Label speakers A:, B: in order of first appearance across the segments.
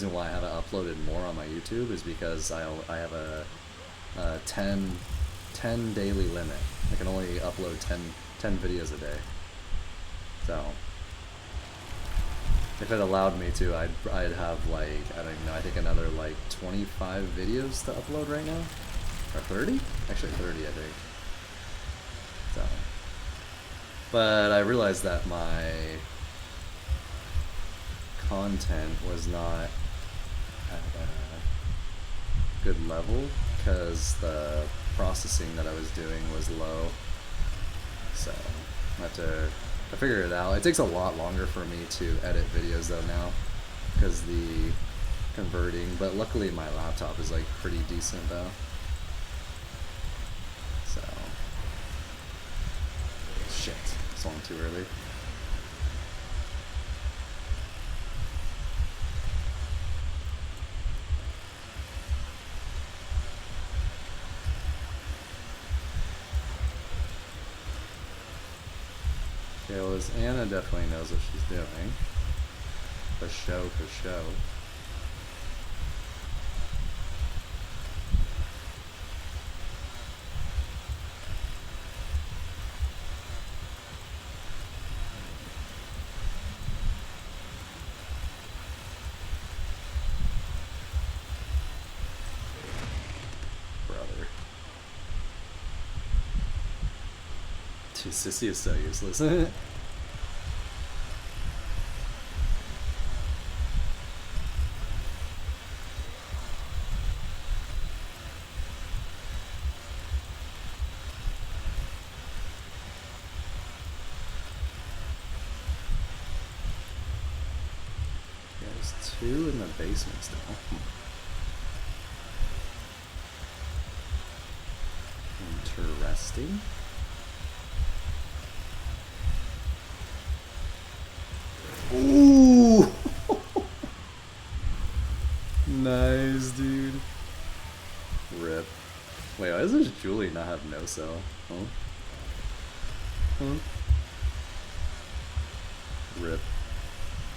A: reason why I haven't uploaded more on my YouTube is because I have a 10 daily limit. I can only upload 10 videos a day. So if it allowed me to, I'd have like, I don't know, I think another like 25 videos to upload right now. Or 30? Actually 30, I think. So, but I realized that my content was not at a good level because the processing that I was doing was low. So I have to figure it out. It takes a lot longer for me to edit videos though now because the converting, but luckily my laptop is like pretty decent though. So shit, swung too early. Okay, well, this Anna definitely knows what she's doing. For show, for show. Brother. Dude, Sissy is so useless. There's 2 in the basement still. Interesting. Ooh! Nice, dude. Rip. Wait, why does this Julie not have no cell? Huh? Huh? Rip.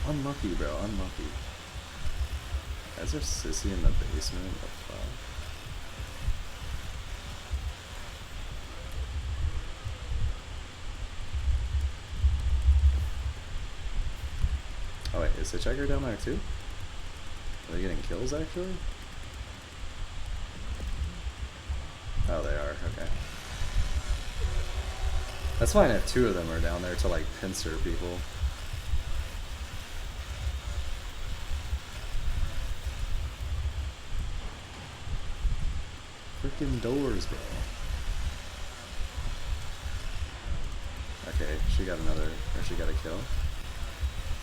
A: Unlucky, bro. Unlucky. Is there Sissy in the basement? What the fuck? Oh wait, is the checker down there too? Are they getting kills actually? Oh, they are. Okay. That's fine if 2 of them are down there to like pincer people. Freaking doors, bro. Okay, she got another, or she got a kill.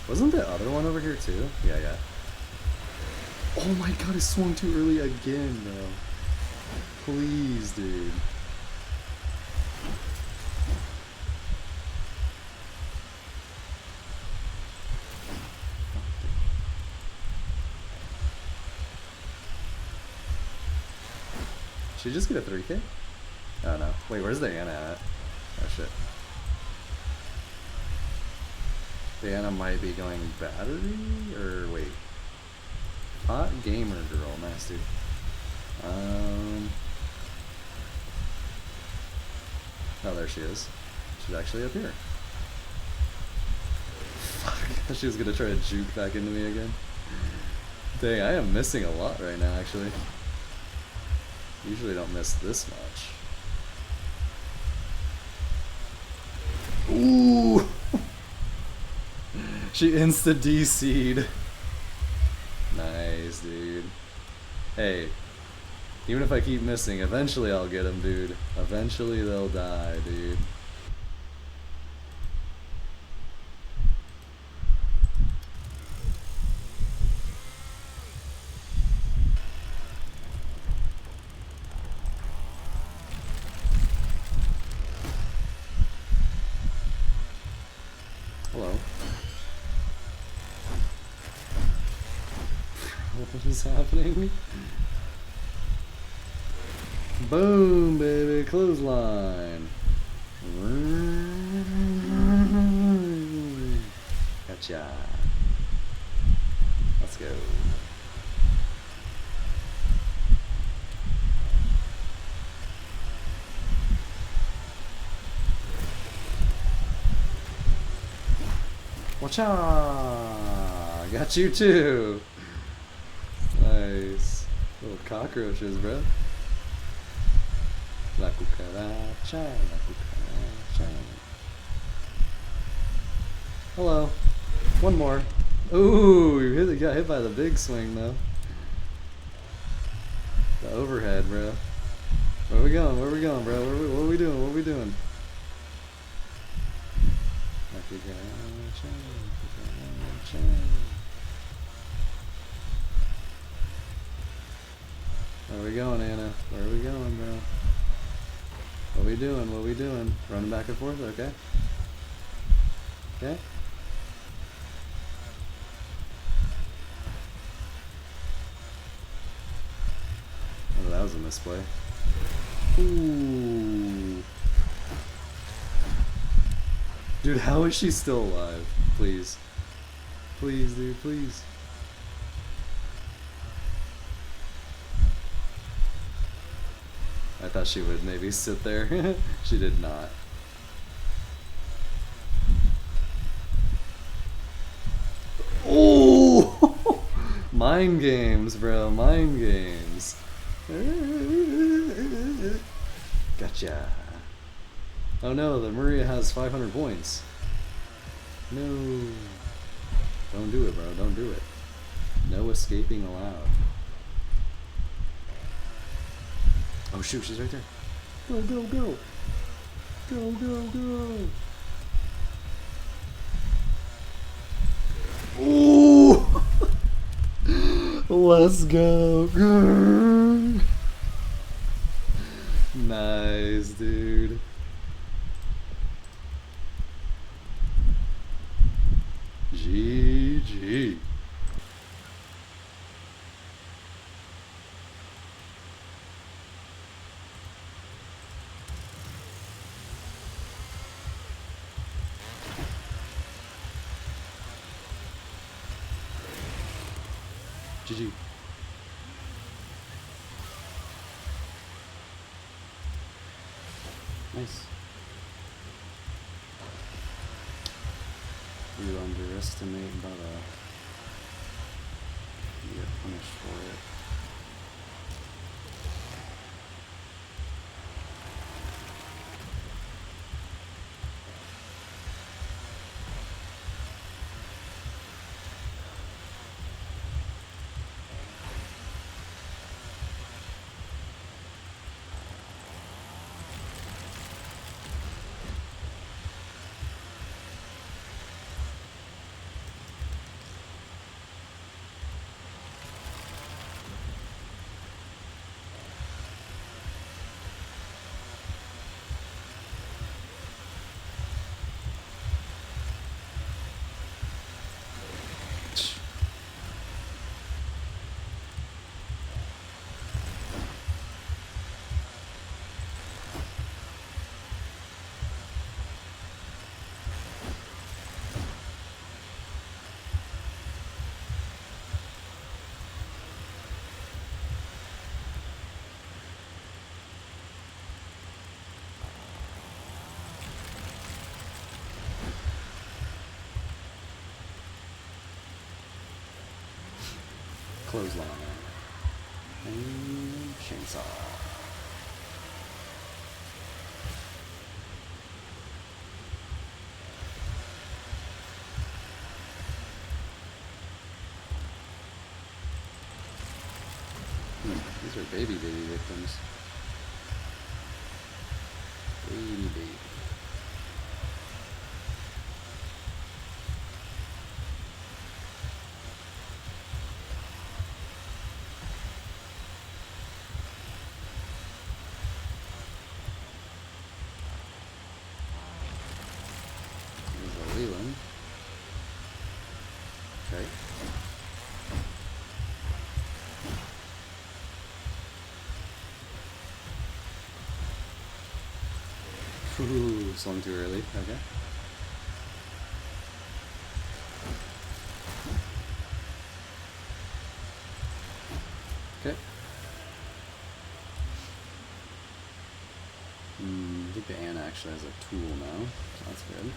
A: Wasn't the other one over here too? Yeah, yeah. Oh my god, it swung too early again, bro. Please, dude. Did she just get a 3K? Oh no. Wait, where's the Anna at? Oh shit. The Anna might be going battery? Or wait. Hot gamer girl, nice dude. Oh, there she is. She's actually up here. Fuck. She was gonna try to juke back into me again. Dang, I am missing a lot right now, actually. Usually don't miss this much. Ooh! She insta-DC'd. Nice, dude. Hey, even if I keep missing, eventually I'll get them, dude. Eventually they'll die, dude. Hello. What is happening? Boom, baby, clothesline. Gotcha. Let's go. Wacha! Got you too! Nice. Little cockroaches, bro. La cucaracha, la cucaracha. Hello. One more. Ooh, you got hit by the big swing though. The overhead, bro. Where we going? Where we going, bro? What are we doing? What are we doing? Where are we going, Anna? Where are we going, bro? What are we doing? What are we doing? Running back and forth? Okay. Okay. Oh, that was a misplay. Ooh. Dude, how is she still alive? Please. Please, dude, please. I thought she would maybe sit there. She did not. Oh! Mind games, bro. Mind games. Gotcha. Oh no, the Maria has 500 points. No. Don't do it, bro. Don't do it. No escaping allowed. Oh shoot, she's right there. Go, go, go. Go, go, go. Ooh! Let's go. Nice, dude. GG. GG. Nice. You underestimate, but you get punished for it. Clothesline. And chainsaw. These are baby victims. Baby. Okay. Ooh, swung too early. Okay. Okay. I think the Anna actually has a tool now, so that's good.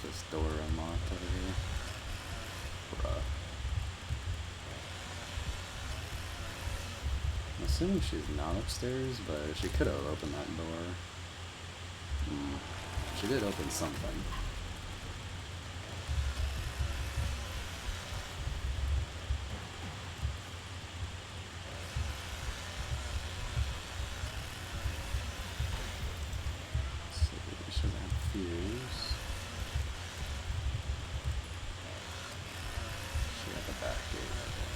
A: This door unlocked over here. Bruh. I'm assuming she's not upstairs, but she could have opened that door. She did open something. Let's see, she doesn't have fuse. She got the back gate right there.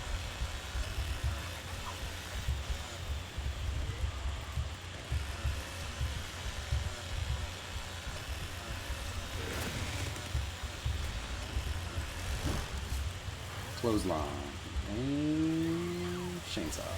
A: Clothesline and chainsaw.